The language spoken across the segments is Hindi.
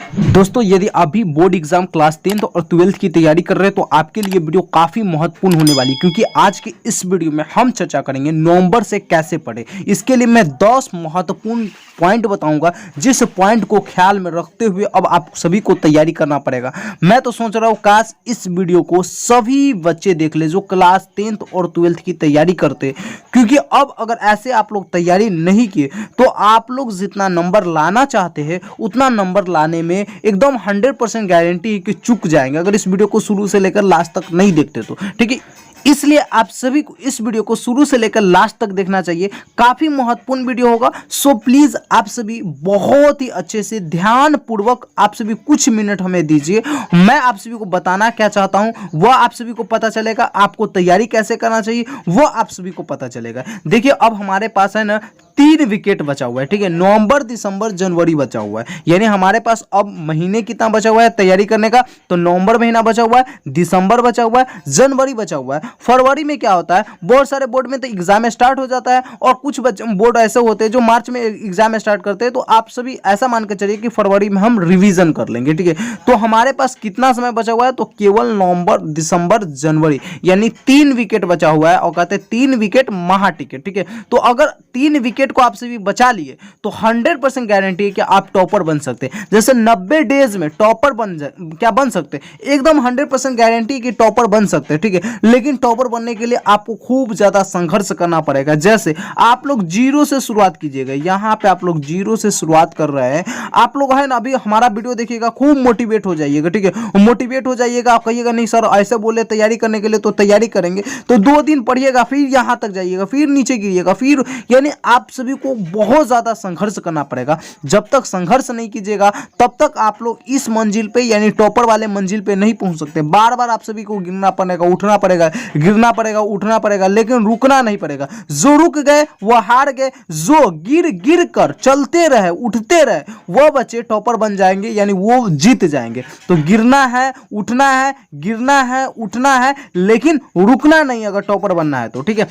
दोस्तों यदि आप भी बोर्ड एग्जाम क्लास 10th और 12th की तैयारी कर रहे हैं तो आपके लिए वीडियो काफी महत्वपूर्ण होने वाली, क्योंकि आज के इस वीडियो में हम चर्चा करेंगे नवंबर से कैसे पढ़े। इसके लिए मैं 10 महत्वपूर्ण पॉइंट बताऊंगा, जिस पॉइंट को ख्याल में रखते हुए अब आप सभी को तैयारी करना पड़ेगा। मैं तो सोच रहा हूँ काश इस वीडियो को सभी बच्चे देख ले जो क्लास 10th और 12th की तैयारी करते, क्योंकि अब अगर ऐसे आप लोग तैयारी नहीं किए तो आप लोग जितना नंबर लाना चाहते हैं उतना नंबर लाने में एकदम 100% गारंटी है कि चूक जाएंगे, अगर इस वीडियो को शुरू से लेकर लास्ट तक नहीं देखते तो। ठीक है, इसलिए आप सभी को इस वीडियो को शुरू से लेकर लास्ट तक देखना चाहिए, काफी महत्वपूर्ण वीडियो होगा। सो प्लीज आप सभी बहुत ही अच्छे से ध्यान पूर्वक आप सभी कुछ मिनट हमें दीजिए। मैं आप सभी को बताना क्या चाहता हूं वह आप सभी को पता चलेगा, आपको तैयारी कैसे करना चाहिए वो आप सभी को पता चलेगा। देखिए अब हमारे पास है ना 3 विकेट बचा हुआ है। ठीक है, नवंबर, दिसंबर, जनवरी बचा हुआ है, यानी हमारे पास अब महीने कितना बचा हुआ है तैयारी करने का, तो नवंबर महीना बचा हुआ है, दिसंबर बचा हुआ है, जनवरी बचा हुआ है। फरवरी में क्या होता है, बहुत सारे बोर्ड में तो एग्जाम स्टार्ट हो जाता है और कुछ बोर्ड ऐसे होते हैं जो मार्च में एग्जाम स्टार्ट करते हैं, तो आप सभी ऐसा मान के चलिए कि फरवरी में हम रिवीजन कर लेंगे। ठीक है, तो हमारे पास कितना समय बचा हुआ है, तो केवल नवंबर, दिसंबर, जनवरी, यानी 3 विकेट बचा हुआ है और कहते हैं 3 विकेट महा टिकट। ठीक है, तो अगर 3 विकेट को आप सभी बचा लिए तो 100% गारंटी है कि आप टॉपर बन सकते हैं। जैसे 90 डेज में टॉपर बन सकते हैं, एकदम 100% गारंटी कि टॉपर बन सकते हैं। ठीक है, लेकिन टॉपर बनने के लिए आपको खूब ज्यादा संघर्ष करना पड़ेगा। जैसे आप लोग 0 से शुरुआत कीजिएगा, यहां पे आप लोग 0 से शुरुआत कर रहे हैं, आप लोग है ना अभी हमारा वीडियो देखिएगा, खूब मोटिवेट हो जाइएगा। ठीक है, मोटिवेट हो जाइएगा, आप कहिएगा नहीं सर ऐसे बोले तैयारी करने के लिए, तो तैयारी करेंगे तो 2 दिन पढ़िएगा, फिर यहां तक जाइएगा, फिर नीचे गिरिएगा, फिर यानी आप सभी को बहुत ज्यादा संघर्ष करना पड़ेगा। जब तक संघर्ष नहीं कीजिएगा तब तक आप लोग इस मंजिल पे यानी टॉपर वाले मंजिल पे नहीं पहुंच सकते। बार बार आप सभी को गिरना पड़ेगा, उठना पड़ेगा, गिरना पड़ेगा, उठना पड़ेगा, लेकिन रुकना नहीं पड़ेगा। जो रुक गए वो हार गए, जो गिर गिर कर चलते रहे, उठते रहे, वो बच्चे टॉपर बन जाएंगे, यानी वो जीत जाएंगे। तो गिरना है, उठना है, गिरना है, उठना है, लेकिन रुकना नहीं अगर टॉपर बनना है तो। ठीक है,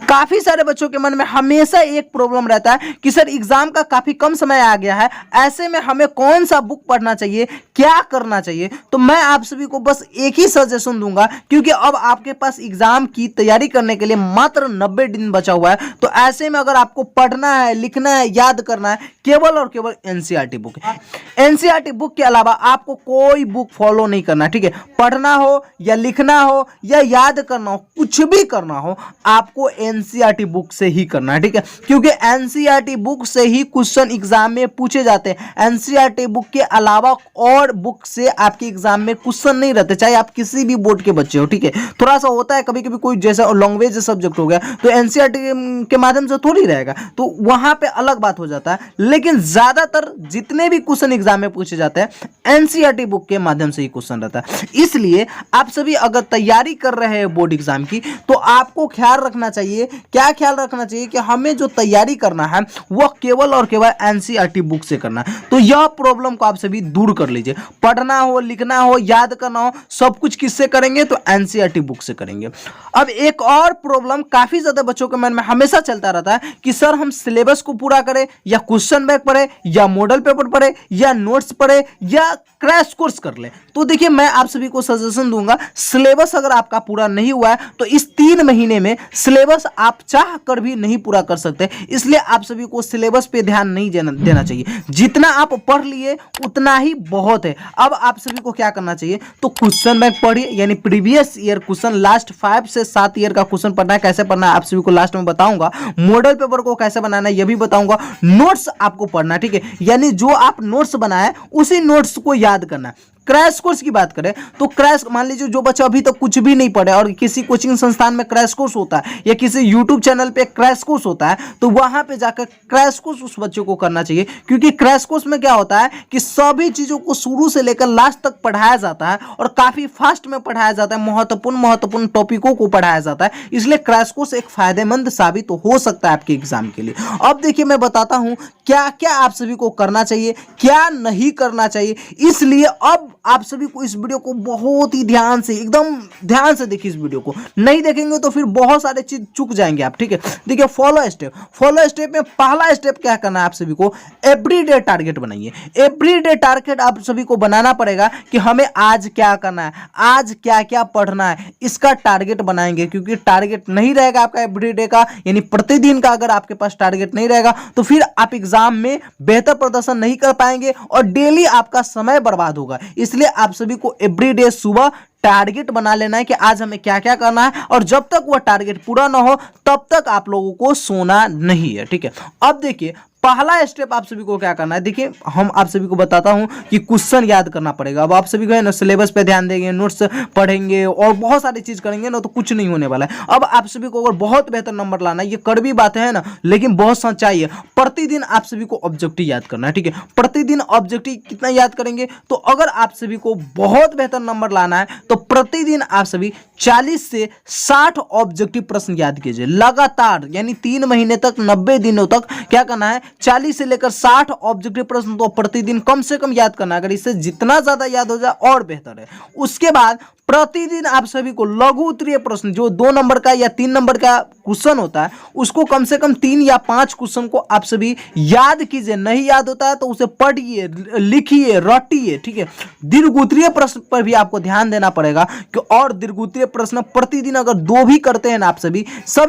काफी सारे बच्चों के मन में हमेशा एक प्रॉब्लम रहता है कि सर एग्जाम का काफी कम समय आ गया है, ऐसे में हमें कौन सा बुक पढ़ना चाहिए, क्या करना चाहिए। तो मैं आप सभी को बस एक ही सजेशन दूंगा, क्योंकि अब आपके पास एग्जाम की तैयारी करने के लिए मात्र 90 दिन बचा हुआ है। तो ऐसे में अगर आपको पढ़ना है, लिखना है, याद करना है, केवल और केवल एनसीईआरटी बुक है। एनसीईआरटी बुक के अलावा आपको कोई बुक फॉलो नहीं करना। ठीक है, पढ़ना हो या लिखना हो या याद करना हो, कुछ भी करना हो, आपको एनसीईआरटी बुक से ही करना है। ठीक है, क्योंकि एनसीईआरटी बुक से ही क्वेश्चन एग्जाम में पूछे जाते हैं। एनसीईआरटी बुक के अलावा और बुक से आपके एग्जाम में क्वेश्चन नहीं रहते, चाहे आप किसी भी बोर्ड के बच्चे हो। ठीक है, थोड़ा सा होता है कभी कभी कोई जैसा लैंग्वेज सब्जेक्ट हो गया तो एनसीईआरटी के माध्यम से थोड़ी रहेगा, तो वहां पे अलग बात हो जाता है। लेकिन ज्यादातर जितने भी क्वेश्चन एग्जाम में पूछे जाते हैं एनसीईआरटी बुक के माध्यम से ही क्वेश्चन रहता है। इसलिए आप सभी अगर तैयारी कर रहे हैं बोर्ड एग्जाम की तो आपको ख्याल रखना चाहिए, क्या ख्याल रखना चाहिए कि हमें जो तैयारी करना है वह केवल और केवल एनसीईआरटी बुक से करना है। तो यह प्रॉब्लम को आप सभी दूर कर लीजिए। पढ़ना हो, लिखना हो, याद करना हो, सब कुछ किससे करेंगे, तो एनसीईआरटी बुक से करेंगे। अब एक और प्रॉब्लम काफी ज्यादा बच्चों के मन में हमेशा चलता रहता है कि सर हम सिलेबस को पूरा करें या क्वेश्चन बैंक पढ़े या मॉडल पेपर पढ़े या नोट्स पढ़े या क्रैश कोर्स कर ले। तो देखिए मैं आप सभी को सजेशन दूंगा, सिलेबस अगर आपका पूरा नहीं हुआ है तो इस 3 महीने में सिलेबस आप चाह कर भी नहीं पूरा कर सकते, इसलिए आप सभी को सिलेबस पे ध्यान नहीं देना चाहिए। जितना आप पढ़ लिए उतना ही बहुत है। अब आप सभी को क्या करना चाहिए, तो क्वेश्चन बैंक पढ़िए, यानी प्रीवियस ईयर क्वेश्चन, लास्ट 5 से 7 ईयर का क्वेश्चन पढ़ना है। कैसे पढ़ना है आप सभी को लास्ट में बताऊंगा। मॉडल पेपर को कैसे बनाना है यह भी बताऊंगा। नोट्स आपको पढ़ना है। ठीक है, यानी जो आप नोट्स बनाए उसी नोट्स को याद करना है। क्रैश कोर्स की बात करें तो क्रैश, मान लीजिए जो बच्चा अभी तक कुछ भी नहीं पढ़े और किसी कोचिंग संस्थान में क्रैश कोर्स होता है या किसी यूट्यूब चैनल पे क्रैश कोर्स होता है, तो वहां पे जाकर क्रैश कोर्स उस बच्चे को करना चाहिए। क्योंकि क्रैश कोर्स में क्या होता है कि सभी चीजों को शुरू से लेकर लास्ट तक पढ़ाया जाता है और काफी फास्ट में पढ़ाया जाता है, महत्वपूर्ण टॉपिकों को पढ़ाया जाता है। इसलिए क्रैश कोर्स एक फायदेमंद साबित हो सकता है आपके एग्जाम के लिए। अब देखिए मैं बताता हूं क्या क्या आप सभी को करना चाहिए, क्या नहीं करना चाहिए। इसलिए अब अब आप सभी को इस वीडियो को बहुत ही ध्यान से, एकदम ध्यान से देखिए। इस वीडियो को नहीं देखेंगे तो फिर बहुत सारे चीज चूक जाएंगे आप, ठीक है। देखिए फॉलो स्टेप में पहला स्टेप क्या करना है आप सभी को, एवरीडे टारगेट बनाइए। एवरीडे टारगेट आप सभी को बनाना पड़ेगा कि हमें आज क्या करना है, आज क्या क्या पढ़ना है, इसका टारगेट बनाएंगे। क्योंकि टारगेट नहीं रहेगा आपका एवरीडे का, यानी प्रतिदिन का अगर आपके पास टारगेट नहीं रहेगा तो फिर आप एग्जाम में बेहतर प्रदर्शन नहीं कर पाएंगे और डेली आपका समय बर्बाद होगा। इसलिए आप सभी को एवरीडे सुबह टारगेट बना लेना है कि आज हमें क्या क्या करना है, और जब तक वह टारगेट पूरा ना हो तब तक आप लोगों को सोना नहीं है, ठीक है। अब देखिए पहला स्टेप आप सभी को क्या करना है। देखिए हम आप सभी को बताता हूं कि क्वेश्चन याद करना पड़ेगा। अब आप सभी को है ना सिलेबस पे ध्यान देंगे, नोट्स पढ़ेंगे और बहुत सारी चीज करेंगे ना तो कुछ नहीं होने वाला है। अब आप सभी को अगर बहुत बेहतर नंबर लाना है, ये कड़वी बातें है ना लेकिन बहुत सच्चाई है, प्रतिदिन आप सभी को ऑब्जेक्टिव याद करना है, ठीक है। प्रतिदिन ऑब्जेक्टिव कितना याद करेंगे, तो अगर आप सभी को बहुत बेहतर नंबर लाना है तो प्रतिदिन आप सभी 40 से 60 ऑब्जेक्टिव प्रश्न याद कीजिए लगातार, यानी 3 महीने तक, 90 दिनों तक क्या करना है, 40 से लेकर 60 ऑब्जेक्टिव प्रश्न तो प्रतिदिन कम से कम याद करना है। अगर इससे जितना ज्यादा याद हो जाए और बेहतर है। उसके बाद प्रतिदिन आप सभी को लघु उत्तरीय प्रश्न, जो 2 नंबर का या 3 नंबर का क्वेश्चन होता है, उसको कम से कम 3 या 5 क्वेश्चन को आप सभी याद कीजिए। नहीं याद होता है तो उसे पढ़िए, लिखिए, रटिए, ठीक है। दीर्घ उत्तरीय प्रश्न पर भी आपको ध्यान देना पड़ेगा कि, और दीर्घ उत्तरीय प्रश्न प्रतिदिन अगर 2 भी करते हैं ना आप सभी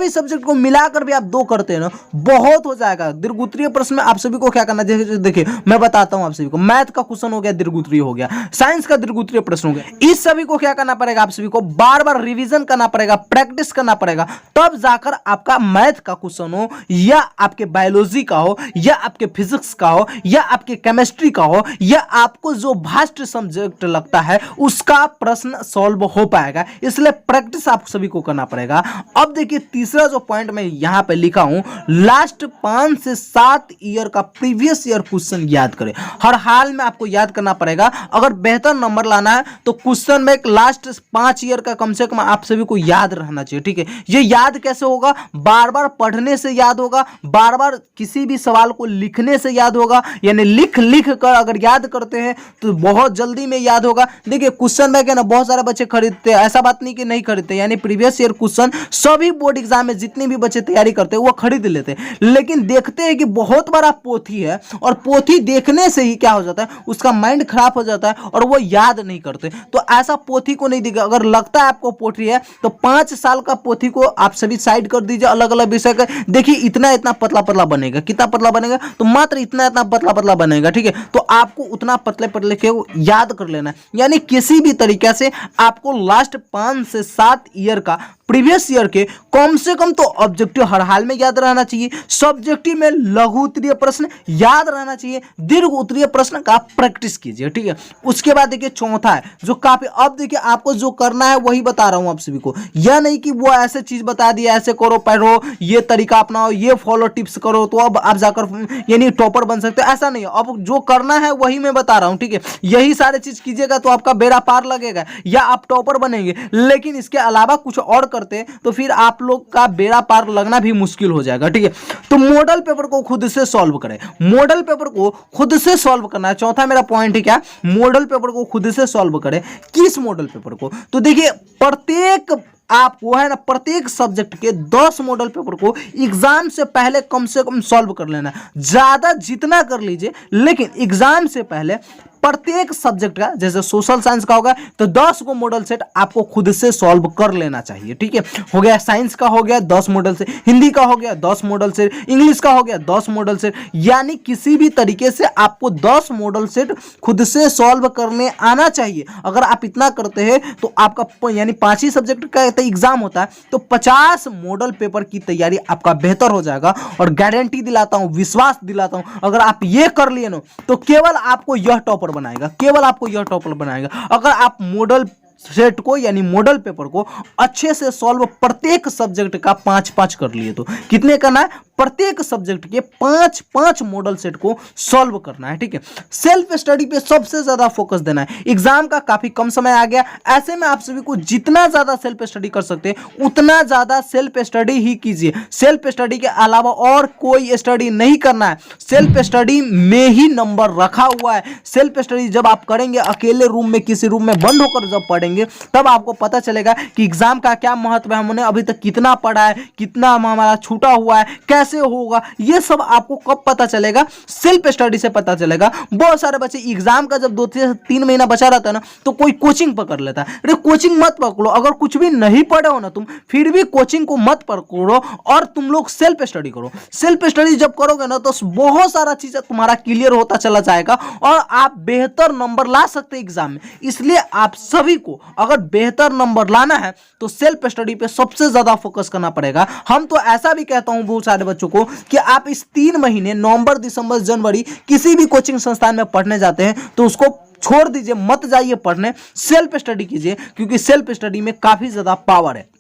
सब्जेक्ट को मिलाकर भी आप 2 करते हैं ना, बहुत हो जाएगा। दीर्घ उत्तरीय प्रश्न में आप सभी को क्या करना है, देखिए मैं बताता हूं आप सभी को। मैथ का क्वेश्चन हो गया, दीर्घ उत्तरीय हो गया, साइंस का दीर्घ उत्तरीय प्रश्न हो गया। इस सभी को क्या करना पड़ेगा, आप सभी को बार बार रिवीजन करना पड़ेगा, प्रैक्टिस करना पड़ेगा, तब जाकर आपका मैथ का क्वेश्चन हो, या आपके बायोलॉजी का हो, या आपके फिजिक्स का हो, या आपके केमिस्ट्री का हो, या आपको जो भास्ट सब्जेक्ट लगता है उसका प्रश्न सॉल्व हो पाएगा। इसलिए प्रैक्टिस आप सभी को करना पड़ेगा। अब देखिए तीसरा जो पॉइंट मैं यहां पे लिखा हूं, लास्ट 5 से 7 ईयर का प्रीवियस ईयर क्वेश्चन याद करें। हर हाल में आपको याद करना पड़ेगा। अगर बेहतर नंबर लाना है तो क्वेश्चन में लास्ट 5 ईयर का कम से कम आप सभी को याद रहना चाहिए, ठीक है। ये याद कैसे होगा, बार बार पढ़ने से याद होगा, बार बार किसी भी सवाल को लिखने से याद होगा, यानी लिख कर अगर याद करते हैं तो बहुत जल्दी में याद होगा। देखिए क्वेश्चन बैंक है ना, बहुत सारे बच्चे खरीदते हैं, ऐसा बात नहीं कि नहीं खरीदते, यानी प्रीवियस ईयर क्वेश्चन सभी बोर्ड एग्जाम में जितने भी बच्चे तैयारी करते हैं वो खरीद लेते हैं, लेकिन देखते हैं कि बहुत बड़ा पोथी है और पोथी देखने से ही क्या हो जाता है, उसका माइंड खराब हो जाता है और वो याद नहीं करते। तो ऐसा पोथी को नहीं दिखा। अगर लगता है आपको पोथी है तो 5 साल का पोथी को आप सभी साइड कर दीजिए, अलग अलग विषय का। देखिए इतना इतना पतला पतला बनेगा, कितना पतला बनेगा, तो मात्र इतना इतना पतला पतला बनेगा, ठीक है। तो आपको उतना पतले पतले के याद कर लेना है, यानी किसी भी तरीके से आपको लास्ट 5 से 7 ईयर का प्रीवियस ईयर के कम से कम तो ऑब्जेक्टिव हर हाल में याद रहना चाहिए। सब्जेक्टिव में लघु उत्तरीय प्रश्न याद रहना चाहिए, दीर्घ उत्तरीय प्रश्न का प्रैक्टिस कीजिए, ठीक है। उसके बाद देखिए चौथा है जो काफी, अब देखिए आपको जो करना है वही बता रहा हूं आप सभी को, यह नहीं कि वो ऐसे चीज बता दिया, ऐसे करो, पढ़ो, ये तरीका अपनाओ, ये फॉलो टिप्स करो तो अब आप जाकर यानी टॉपर बन सकते हो, ऐसा नहीं है। अब जो करना है वही मैं बता रहा हूं, ठीक है। यही सारे चीज कीजिएगा तो आपका बेड़ा पार लगेगा या आप टॉपर बनेंगे, लेकिन इसके अलावा कुछ और करते हैं तो फिर आप लोग का बेड़ा पार लगना भी मुश्किल हो जाएगा, ठीक है। तो मॉडल पेपर को खुद से सॉल्व करें, मॉडल पेपर को खुद से सॉल्व करना है। चौथा मेरा पॉइंट है क्या, मॉडल पेपर को खुद से सॉल्व करें। किस मॉडल पेपर को, तो देखिए प्रत्येक आप वो है ना, प्रत्येक सब्जेक्ट के 10 मॉडल पेपर को एग्जाम से पहले कम से कम सॉल्व कर लेना। ज्यादा जितना कर लीजिए, लेकिन एग्जाम से पहले प्रत्येक सब्जेक्ट का, जैसे सोशल साइंस का होगा तो 10 को मॉडल सेट आपको खुद से सॉल्व कर लेना चाहिए, ठीक है। हो गया साइंस का हो गया 10 मॉडल सेट, हिंदी का हो गया 10 मॉडल सेट, इंग्लिश का हो गया 10 मॉडल सेट, यानी किसी भी तरीके से आपको 10 मॉडल सेट खुद से सॉल्व करने आना चाहिए। अगर आप इतना करते हैं तो आपका यानी 5 ही सब्जेक्ट का एग्जाम होता है तो 50 मॉडल पेपर की तैयारी आपका बेहतर हो जाएगा। और गारंटी दिलाता हूं, विश्वास दिलाता हूं, अगर आप ये कर लिए ना तो केवल आपको यह टॉपर बनाएगा, केवल आपको यह टॉपर बनाएगा। अगर आप मॉडल सेट को यानी मॉडल पेपर को अच्छे से सॉल्व प्रत्येक सब्जेक्ट का 5-5 कर लिए तो कितने करना है, प्रत्येक सब्जेक्ट के 5 मॉडल सेट को सॉल्व करना है। ठीक है, सेल्फ स्टडी पे सबसे ज्यादा फोकस देना है। एग्जाम का काफी कम समय आ गया, ऐसे में आप सभी को जितना ज्यादा सेल्फ स्टडी कर सकते हैं उतना ज्यादा सेल्फ स्टडी ही कीजिए। सेल्फ स्टडी के अलावा और कोई स्टडी नहीं करना है, सेल्फ स्टडी में ही नंबर रखा हुआ है। सेल्फ स्टडी जब आप करेंगे अकेले रूम में, किसी रूम में बंद होकर जब पढ़ेंगे, तब आपको पता चलेगा कि एग्जाम का क्या महत्व है, हमने अभी तक कितना पढ़ा है, कितना हमारा छूटा हुआ है, कैसे होगा, ये सब आपको कब पता चलेगा? सेल्फ स्टडी से पता चलेगा। बहुत सारे बच्चे एग्जाम का जब 2 से 3 महीना बचा रहता है ना, तो कोई कोचिंग पकड़ लेता है। अरे कोचिंग मत पकड़ो, अगर कुछ भी नहीं पढ़े हो ना तुम, फिर भी कोचिंग को मत पकड़ो और तुम लोग सेल्फ स्टडी करो। सेल्फ स्टडी जब करोगे ना, तो बहुत सारा चीज तुम्हारा क्लियर होता चला जाएगा और आप बेहतर नंबर ला सकते हैं एग्जाम में। इसलिए आप सभी को अगर बेहतर नंबर लाना है तो सेल्फ स्टडी पे सबसे ज्यादा फोकस करना पड़ेगा। हम तो ऐसा भी कहता हूं बहुत सारे बच्चों को कि आप इस 3 महीने नवंबर, दिसंबर, जनवरी किसी भी कोचिंग संस्थान में पढ़ने जाते हैं तो उसको छोड़ दीजिए, मत जाइए पढ़ने, सेल्फ स्टडी कीजिए, क्योंकि सेल्फ स्टडी में काफी ज्यादा पावर है।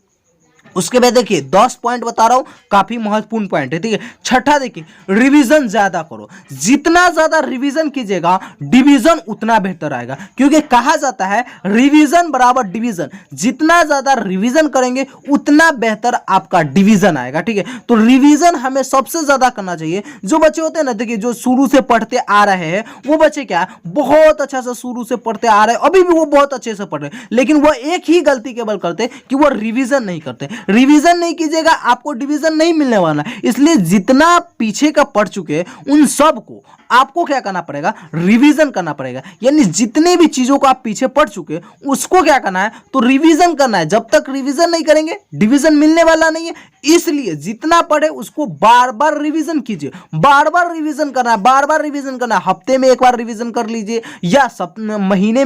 उसके बाद देखिए 10 पॉइंट बता रहा हूं, काफी महत्वपूर्ण पॉइंट है। ठीक है, छठा देखिए, रिवीजन ज्यादा करो। जितना ज्यादा रिवीजन कीजिएगा डिवीजन उतना बेहतर आएगा, क्योंकि कहा जाता है रिवीजन बराबर डिवीजन। जितना ज्यादा रिवीजन करेंगे उतना बेहतर आपका डिवीजन आएगा। ठीक है, तो रिवीजन हमें सबसे ज्यादा करना चाहिए। जो बच्चे होते हैं ना, देखिए जो शुरू से पढ़ते आ रहे हैं, वो बच्चे क्या बहुत अच्छा से शुरू से पढ़ते आ रहे हैं, अभी भी वो बहुत अच्छे से पढ़ रहे हैं, लेकिन वो एक ही गलती केवल करते कि वो रिवीजन नहीं करते। रिवीजन नहीं कीजिएगा आपको डिवीजन नहीं मिलने वाला। इसलिए जितना पीछे का पढ़ चुके उन सब को आपको क्या करना पड़ेगा? रिवीजन करना पड़ेगा। यानी जितने भी चीजों को आप पीछे पढ़ चुके उसको क्या करना है? तो रिवीजन करना है। जब तक रिवीजन नहीं करेंगे डिवीजन मिलने वाला नहीं है। इसलिए जितना पढ़े उसको बार बार रिवीजन कीजिए, बार बार रिवीजन करना है, बार बार रिवीजन करना है। हफ्ते में एक बार रिवीजन कर लीजिए या महीने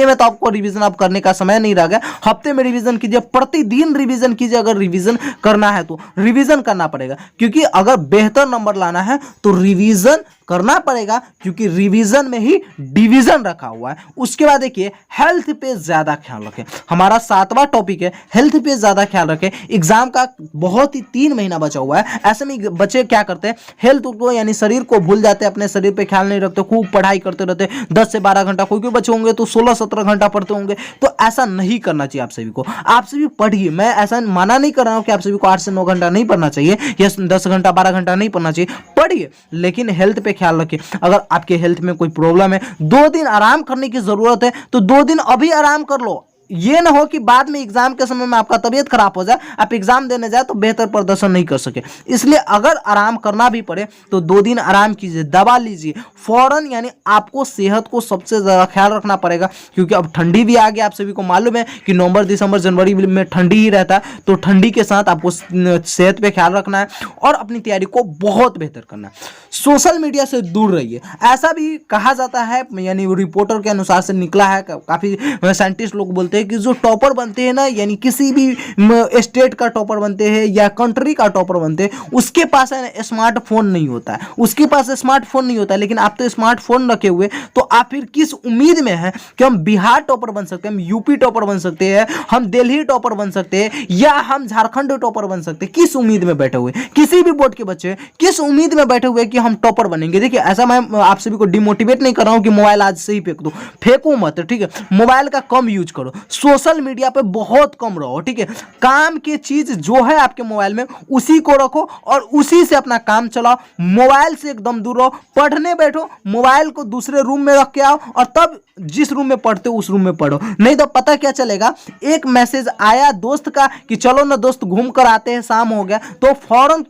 में तो आपको रिवीजन आप करने का समय नहीं रह गया, हफ्ते में रिवीजन कीजिए, प्रतिदिन रिवीजन कीजिए। अगर रिवीजन करना है तो रिवीजन करना पड़ेगा, क्योंकि अगर बेहतर नंबर लाना है तो रिवीजन करना पड़ेगा, क्योंकि रिवीजन में ही डिवीजन रखा हुआ है। उसके बाद देखिए हेल्थ पे ज्यादा ख्याल रखें। हमारा 7वां टॉपिक है हेल्थ पे ज्यादा ख्याल रखें। एग्जाम का बहुत ही 3 महीना बचा हुआ है, ऐसे में बच्चे क्या करते हैं? हेल्थ को यानी शरीर को भूल जाते हैं, अपने शरीर पे ख्याल नहीं रखते, खूब पढ़ाई करते रहते, 10 से 12 घंटा, कोई बच्चे होंगे तो 16-17 घंटा पढ़ते होंगे। तो ऐसा नहीं करना चाहिए। आप सभी को, आप सभी पढ़िए। मैं ऐसा माना नहीं कर रहा हूं कि आप सभी को 8 से 9 घंटा नहीं पढ़ना चाहिए या 10 घंटा 12 घंटा नहीं पढ़ना चाहिए, पढ़िए, लेकिन हेल्थ पे ख्याल रखिए। अगर आपके हेल्थ में कोई प्रॉब्लम है, 2 दिन आराम करने की जरूरत है, तो 2 दिन अभी आराम कर लो। ये ना हो कि बाद में एग्जाम के समय में आपका तबीयत खराब हो जाए, आप एग्जाम देने जाए तो बेहतर प्रदर्शन नहीं कर सके। इसलिए अगर आराम करना भी पड़े तो 2 दिन आराम कीजिए, दवा लीजिए फौरन। यानी आपको सेहत को सबसे ज्यादा ख्याल रखना पड़ेगा, क्योंकि अब ठंडी भी आ गई। आप सभी को मालूम है कि नवंबर, दिसंबर, जनवरी में ठंडी ही रहता है, तो ठंडी के साथ आपको सेहत पे ख्याल रखना है और अपनी तैयारी को बहुत बेहतर करना है। सोशल मीडिया से दूर रहिए। ऐसा भी कहा जाता है, यानी रिपोर्टर के अनुसार से निकला है, काफी साइंटिस्ट लोग बोलते हैं कि जो टॉपर बनते हैं ना, यानी किसी भी स्टेट का टॉपर बनते हैं या कंट्री का टॉपर बनते हैं, उसके पास स्मार्टफोन नहीं होता है, उसके पास स्मार्टफोन नहीं होता है। लेकिन आप तो स्मार्टफोन रखे हुए, तो आप फिर किस उम्मीद में हैं कि हम बिहार टॉपर बन सकते हैं, हम यूपी टॉपर बन सकते हैं, हम दिल्ली टॉपर बन सकते हैं या हम झारखंड टॉपर बन सकते हैं? किस उम्मीद में बैठे हुए? किसी भी बोर्ड के बच्चे किस उम्मीद में बैठे हुए कि हम टॉपर बनेंगे? देखिए ऐसा मैं आप सभी को डिमोटिवेट नहीं कर रहा हूं कि मोबाइल आज से ही फेंक दो, फेंको मत। ठीक है, मोबाइल का कम यूज करो, सोशल मीडिया पे बहुत कम रहो। ठीक है, काम की चीज जो है आपके मोबाइल में उसी को रखो और उसी से अपना काम चलाओ। मोबाइल से एकदम दूर रहो। पढ़ने बैठो, मोबाइल को दूसरे रूम में रख के आओ और तब जिस रूम में पढ़ते हो उस रूम में पढ़ो। नहीं तो पता क्या चलेगा, एक मैसेज आया दोस्त का कि चलो ना दोस्त घूम कर आते हैं, शाम हो गया, तो फौरन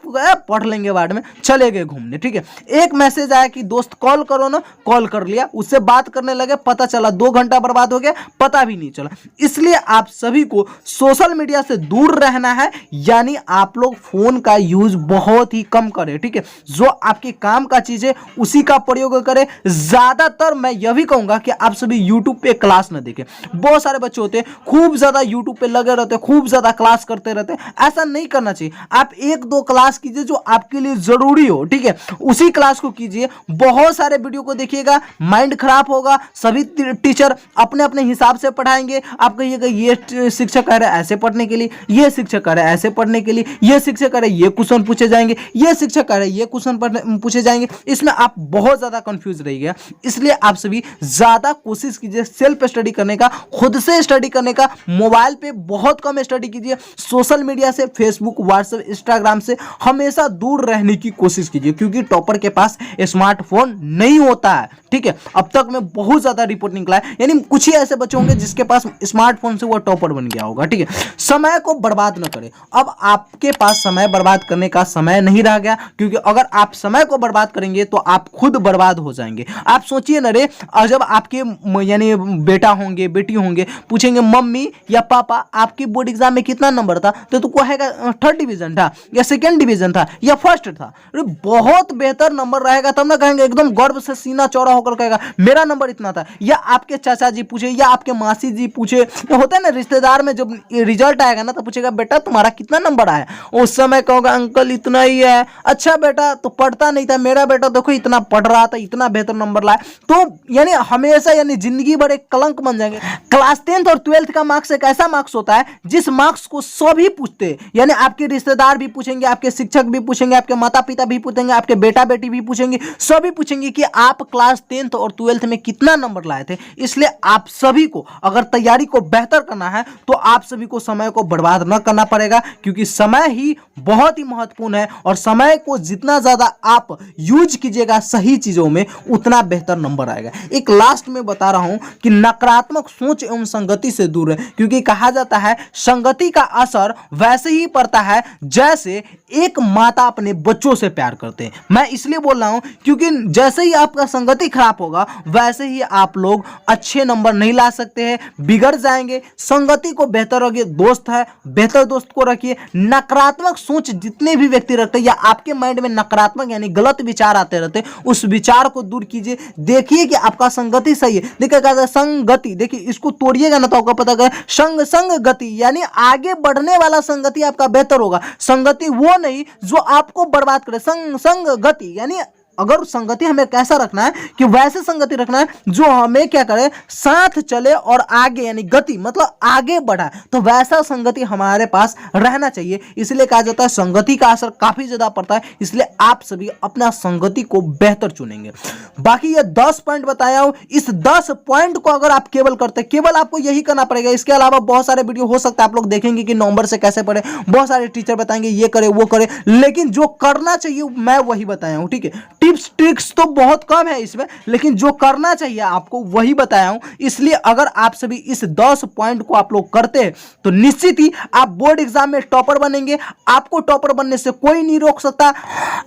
पढ़ लेंगे, बाद में चले गए घूमने। ठीक है, एक मैसेज आया कि दोस्त कॉल करो ना, कॉल कर लिया, उससे बात करने लगे, पता चला 2 घंटा बर्बाद हो गया, पता भी नहीं चला। इसलिए आप सभी को सोशल मीडिया से दूर रहना है, यानी आप लोग फोन का यूज बहुत ही कम करें। ठीक है, जो आपके काम का चीज है उसी का प्रयोग करें। ज्यादातर मैं यह भी कहूंगा कि आप सभी यूट्यूब पे क्लास न देखें। बहुत सारे बच्चे होते हैं खूब ज्यादा यूट्यूब पे लगे रहते हैं, खूब ज्यादा क्लास करते रहते हैं, ऐसा नहीं करना चाहिए। आप 1-2 क्लास कीजिए जो आपके लिए जरूरी हो। ठीक है, उसी क्लास को कीजिए। बहुत सारे वीडियो को देखिएगा, माइंड खराब होगा। सभी टीचर अपने अपने हिसाब से पढ़ाएंगे, आप कहिएगा ये शिक्षक कह रहे हैं ऐसे पढ़ने के लिए, ये शिक्षक कह रहे हैं ऐसे पढ़ने के लिए, ये शिक्षक कह रहे हैं ये क्वेश्चन पूछे जाएंगे, ये शिक्षक कह रहे हैं ये क्वेश्चन पूछे जाएंगे। इसमें आप बहुत ज्यादा कंफ्यूज रहिएगा। इसलिए आप सभी ज्यादा कोशिश कीजिए सेल्फ स्टडी करने का, खुद से स्टडी करने का। मोबाइल पे बहुत कम स्टडी कीजिए। सोशल मीडिया से, फेसबुक, व्हाट्सएप, इंस्टाग्राम से हमेशा दूर रहने की कोशिश कीजिए, क्योंकि टॉपर के पास स्मार्टफोन नहीं होता है। ठीक है, अब तक में बहुत ज्यादा रिपोर्ट निकला है, यानी कुछ ही ऐसे बच्चे होंगे जिसके पास स्मार्टफोन से वो टॉपर बन गया होगा। ठीक है, समय को बर्बाद न करें। अब आपके पास समय बर्बाद करने का समय नहीं रह गया, क्योंकि अगर आप समय को बर्बाद करेंगे तो आप खुद बर्बाद हो जाएंगे। आप सोचिए ना रे, जब आपके यानी बेटा होंगे, बेटी होंगे, पूछेंगे मम्मी या पापा आपकी बोर्ड एग्जाम में कितना नंबर था, तो तू कहेगा 3rd डिवीजन था या 2nd डिवीजन था या 1st था। अरे बहुत बेहतर नंबर रहेगा, तब ना कहेंगे, एकदम गर्व से सीना चौड़ा होकर कहेगा मेरा नंबर इतना था। या आपके चाचा जी पूछे या आपके मासी जी पूछे, होता है ना रिश्तेदार में जब रिजल्ट आएगा ना तो पूछेगा बेटा तुम्हारा कितना नंबर आया, उस समय कहोगा अंकल इतना ही है। अच्छा बेटा तो पढ़ता नहीं था, मेरा बेटा देखो इतना पढ़ रहा था, इतना बेहतर नंबर लाया। तो यानी हमेशा यानी जिंदगी भर एक कलंक बन जाएंगे। क्लास 10th और 12th का मार्क्स एक ऐसा मार्क्स होता है जिस मार्क्स को सभी पूछते हैं, यानी आपके रिश्तेदार भी पूछेंगे, आपके शिक्षक भी पूछेंगे, आपके माता पिता भी पूछेंगे, आपके बेटा बेटी भी पूछेंगे, सभी पूछेंगे कि आप क्लास 10th और 12th में कितना नंबर लाए थे। इसलिए आप सभी को अगर तैयारी को बेहतर करना है तो आप सभी को समय को बर्बाद न करना पड़ेगा, क्योंकि समय ही बहुत ही महत्वपूर्ण है और समय को जितना ज्यादा आप यूज कीजिएगा सही चीजों में उतना बेहतर नंबर आएगा। एक लास्ट में बता रहा हूं कि नकारात्मक सोच एवं संगति से दूर है, क्योंकि कहा जाता है संगति का असर वैसे ही पड़ता है जैसे एक माता अपने बच्चों से प्यार करते हैं। मैं इसलिए बोल रहा हूं क्योंकि जैसे ही आपका संगति खराब होगा वैसे ही आप लोग अच्छे नंबर नहीं ला सकते हैं, बिगड़ जाएंगे। संगति को बेहतर रखिए, दोस्त है बेहतर दोस्त को रखिए। नकारात्मक सोच जितने भी व्यक्ति रखते हैं या आपके माइंड में नकारात्मक यानी गलत विचार आते रहते हैं, उस विचार को दूर कीजिए। देखिए कि आपका संगति सही है। देखिए कहता है संगति, देखिए इसको तोड़िएगा ना तो आपको पता है संग गति यानी आगे बढ़ने वाला संगति आपका बेहतर होगा। संगति वो नहीं जो आपको बर्बाद करे। संग गति यानी अगर संगति हमें कैसा रखना है कि वैसे संगति रखना है जो हमें क्या करे, साथ चले और आगे यानी गति मतलब आगे बढ़ा, तो वैसा संगति हमारे पास रहना चाहिए। इसलिए कहा जाता है संगति का असर काफी ज्यादा पड़ता है, इसलिए आप सभी अपना संगति को बेहतर चुनेंगे। बाकी ये 10 पॉइंट बताया हूं, इस 10 पॉइंट को अगर आप केवल करते, केवल आपको यही करना पड़ेगा। इसके अलावा बहुत सारे वीडियो हो सकता है आप लोग देखेंगे कि नवंबर से कैसे पढ़े, बहुत सारे टीचर बताएंगे ये करे वो करे, लेकिन जो करना चाहिए मैं वही बताया हूं। ठीक है, टिप्स ट्रिक्स तो बहुत कम है इसमें, लेकिन जो करना चाहिए आपको वही बताया हूं। इसलिए अगर आप सभी इस 10 पॉइंट को आप लोग करते हैं तो निश्चित ही आप बोर्ड एग्जाम में टॉपर बनेंगे। आपको टॉपर बनने से कोई नहीं रोक सकता।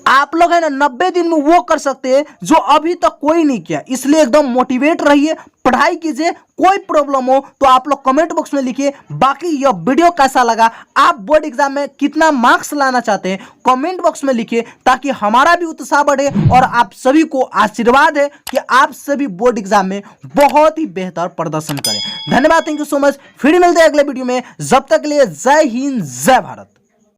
आप लोग है ना 90 दिन में वो कर सकते हैं जो अभी तक कोई नहीं किया। इसलिए एकदम मोटिवेट रहिए, पढ़ाई कीजिए। कोई प्रॉब्लम हो तो आप लोग कमेंट बॉक्स में लिखिए। बाकी यह वीडियो कैसा लगा, आप बोर्ड एग्जाम में कितना मार्क्स लाना चाहते हैं कमेंट बॉक्स में लिखिए, ताकि हमारा भी उत्साह बढ़े और आप सभी को आशीर्वाद है कि आप सभी बोर्ड एग्जाम में बहुत ही बेहतर प्रदर्शन करें। धन्यवाद, थैंक यू सो मच। फिर मिलते हैं अगले वीडियो में, जब तक के लिए जय हिंद जय भारत।